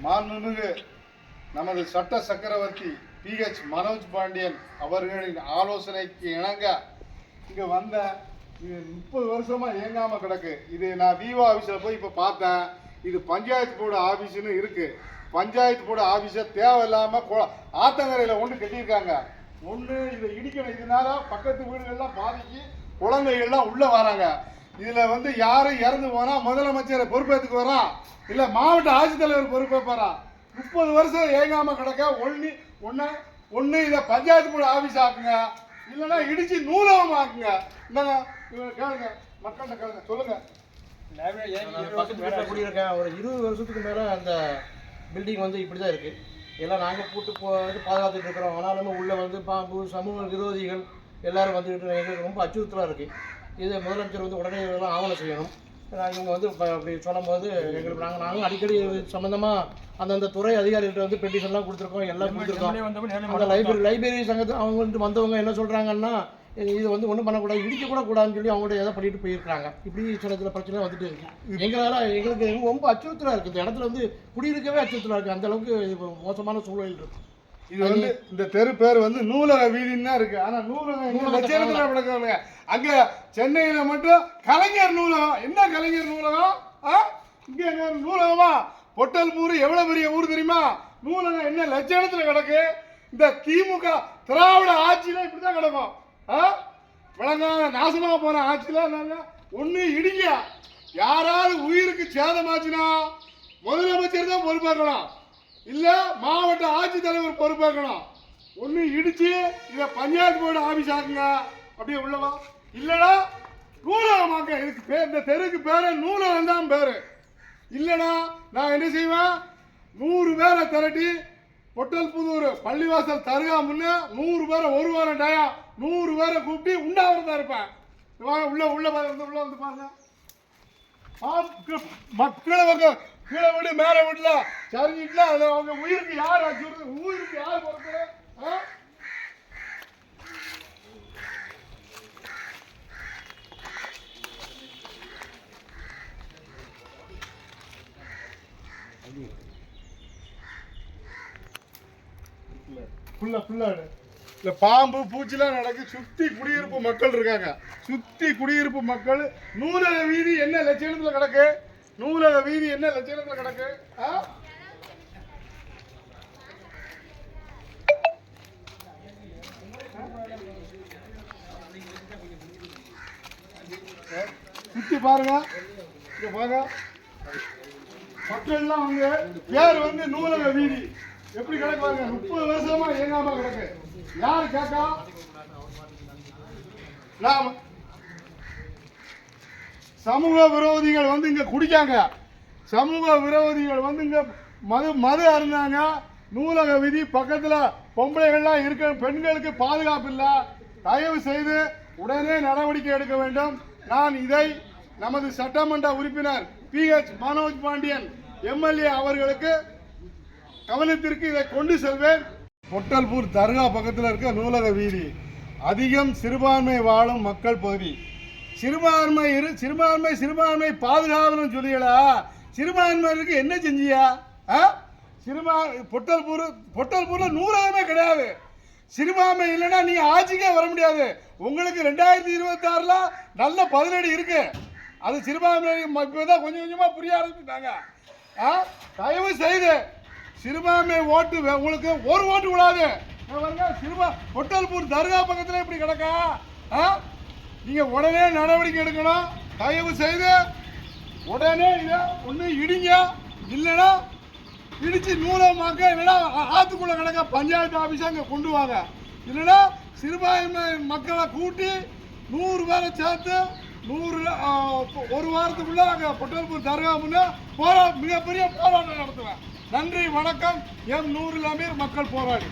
மாண்புமிகு நமது சட்ட சக்கரவர்த்தி PH மனோஜ் பாண்டியன் அவர்களின் ஆலோசனைக்கு இணங்க இங்கே வந்த இது 30 வருஷமா இயங்காம கிடக்கு. இது நான் விவோ ஆஃபீஸில் போய் இப்போ பார்த்தேன். இது பஞ்சாயத்து போர்டு ஆஃபீஸுன்னு இருக்கு. பஞ்சாயத்து போர்டு ஆஃபீஸை தேவையில்லாமல் ஆத்தங்கரையில் ஒன்று கட்டியிருக்காங்க. ஒன்று இதை இடிக்கணும். இதனால பக்கத்து வீடுகள்லாம் பாதிக்கு குழந்தைகள்லாம் உள்ளே வராங்க. இதில் யாரும் இறந்து போனால் முதலமைச்சரை பொறுப்பேற்றுக்கு வரான், இல்லை மாவட்ட ஆட்சித்தலைவர் பொறுப்பேற்பாரா. 30 வருஷம் ஏங்காமல் கிடக்க. ஒன்று இதை பஞ்சாயத்து போர்டு ஆஃபீஸ் ஆக்குங்க, இல்லைன்னா இடிச்சு நூலகம் ஆக்குங்க. இந்தாங்க கேளுங்க, மக்கள்கிட்ட கேளுங்க, சொல்லுங்க. குடியிருக்கேன். ஒரு 20 வருஷத்துக்கு மேலே அந்த பில்டிங் இப்படி தான் இருக்குது. எல்லாம் நாங்கள் கூட்டு பாதுகாத்துட்டு இருக்கிறோம். ஆனாலுமே உள்ளே பாம்பு சமூக விரோதிகள் எல்லாரும் வந்துக்கிட்டு எங்களுக்கு ரொம்ப அச்சுறுத்தலாக இருக்குது. இது முதலமைச்சர் உடனே இதெல்லாம் ஆவணம் செய்யணும். இவங்க அப்படி சொல்லும்போது எங்களுக்கு நாங்களும் அடிக்கடி சம்மந்தமாக அந்தந்த துறை அதிகாரிகிட்ட பெட்டிஷன்லாம் கொடுத்துருக்கோம், எல்லாம் கொடுத்துருக்கோம். அந்த லைப்ரரி சங்கத்தை அவங்க வந்தவங்க என்ன சொல்கிறாங்கன்னா, இது ஒன்றும் பண்ணக்கூடாது, இடிக்கக்கூட கூடாதுன்னு சொல்லி அவங்கள்ட்ட எதை பண்ணிட்டு போயிருக்காங்க. இப்படி சில பிரச்சனை வந்துட்டு இருக்கு. எங்களுக்கு ரொம்ப அச்சுறுத்தலாக இருக்குது. இந்த இடத்துல குடியிருக்கவே அச்சுறுத்தலாக இருக்குது. அந்த அளவுக்கு இது மோசமான சூழல் இருக்கு. இது இந்த தெரு பேர் நூலக வீதின்னு தான் இருக்கு. ஆனா நூலகம் அங்க சென்னையில மட்டும் கலைஞர் நூலகம். என்ன கலைஞர் நூலகம்? இங்க நூலகமா? பொட்டல்பூர் எவ்வளவு பெரிய ஊர் தெரியுமா? நூலகம் என்ன லட்சணத்துல கிடக்கு? இந்த திமுக திராவிட ஆட்சியில இப்படிதான் கிடக்கும். விளங்காத நாசமா போன ஆட்சியில ஒண்ணு இடிங்க. யாராவது உயிருக்கு சேதமாச்சுன்னா முதலமைச்சர் தான் பொறுப்பாக்கணும், இல்ல மாவட்ட ஆட்சித்தலைவர் பொறுப்பாக்கணும். ஒண்ணு இடிச்சு இத பஞ்சாயத்து போர்டு ஆபீஸ் ஆக்குங்க, அப்படியே உள்ளவா, இல்லடா நூலகமாக்க. இதுக்கு இந்த தெருக்கு பேரு நூலகம் தான் பேரு. இல்லடா நான் என்ன செய்வேன், 100 பேரை திரட்டி பொட்டல்புதூர் பள்ளிவாசல் தருகா முன்ன 100 பேரை ஒரு வாரம் டயம் 100 பேரை கூப்பிட்டு உண்ணாவிரதம் இருப்பேன். உள்ள வந்து பாருங்க. மக்களை கீழே வீடு மேல வீட்டுல சரிஞ்சிட்டுல அது அவங்க உயிருக்கு யார் அச்சுறுது? உயிருக்கு யார் பொறுப்பு? இல்ல பாம்பு பூச்சிலாம் நடக்கு. சுத்தி குடியிருப்பு மக்கள் இருக்காங்க. சுத்தி குடியிருப்பு மக்கள். நூலக வீதி என்ன லட்சணத்துல கிடக்கு? நூலக வீதி என்ன லட்சணத்துல கிடக்கு? சுத்தி பாருங்க, இங்க பாருங்க. மக்கள்லாம் பேர் நூலக வீதி எப்படி கிடக்கு பாருங்க. 30 வருஷமா இயங்காம கிடக்கு. யாரு கேட்கா? சமூக விரோதிகள் இங்க குடிக்காங்க. சமூக விரோதிகள் இங்க மது அருந்தாங்க. நூலக விதி பக்கத்துல பொம்பளைகள்லாம் இருக்க, பெண்களுக்கு பாதுகாப்பு இல்லை. தயவு செய்து உடனே நடவடிக்கை எடுக்க வேண்டும். நான் இதை நமது சட்டமன்ற உறுப்பினர் PH மனோஜ் பாண்டியன் MLA அவர்களுக்கு கவனத்திற்கு இதை கொண்டு செல்வேன். பொட்டல்பூர் தர்கா பக்கத்தில் இருக்க நூலக வீதி அதிகம் சிறுபான்மை வாழும் மக்கள் பகுதி. சிறுபான்மை பாதுகாவலும் சொல்லியடா. சிறுபான்மைக்கு என்ன செஞ்சியா? பொட்டல்பூர்ல நூலகமே கிடையாது. சிறுபான்மை இல்லைன்னா நீங்க ஆட்சிக்கே வர முடியாது. உங்களுக்கு 2026ல நல்ல பதிலடி இருக்கு. அது சிறுபான்மை இப்பதான் கொஞ்சம் கொஞ்சமா புரிய ஆரம்பிச்சுட்டாங்க. தயவு செய்து சிறுபான்மை ஓட்டு உங்களுக்கு ஒரு ஓட்டு விடாது. பொட்டல்பூர் தர்கா பக்கத்துல இப்படி கிடக்கா? நீங்க உடனே நடவடிக்கை எடுக்கணும். தயவு செய்து உடனே இதை ஒண்ணு இடிங்க, இல்லைன்னா இடிச்சு நூலகமாக்க, இல்லைன்னா ஆத்துக்குள்ள கிடக்க பஞ்சாயத்து ஆபீஸா இங்க கொண்டு வாங்க. இல்லைன்னா சிறுபான்மை மக்களை கூட்டி 100 பேரை சேர்த்து ஒரு வாரத்துக்குள்ள அங்க பொட்டல்பூர் தர்கா முன்ன மிகப்பெரிய போராட்டம் நடத்துவேன். நன்றி, வணக்கம். M. நூருல் அமீர், மக்கள் போராளி.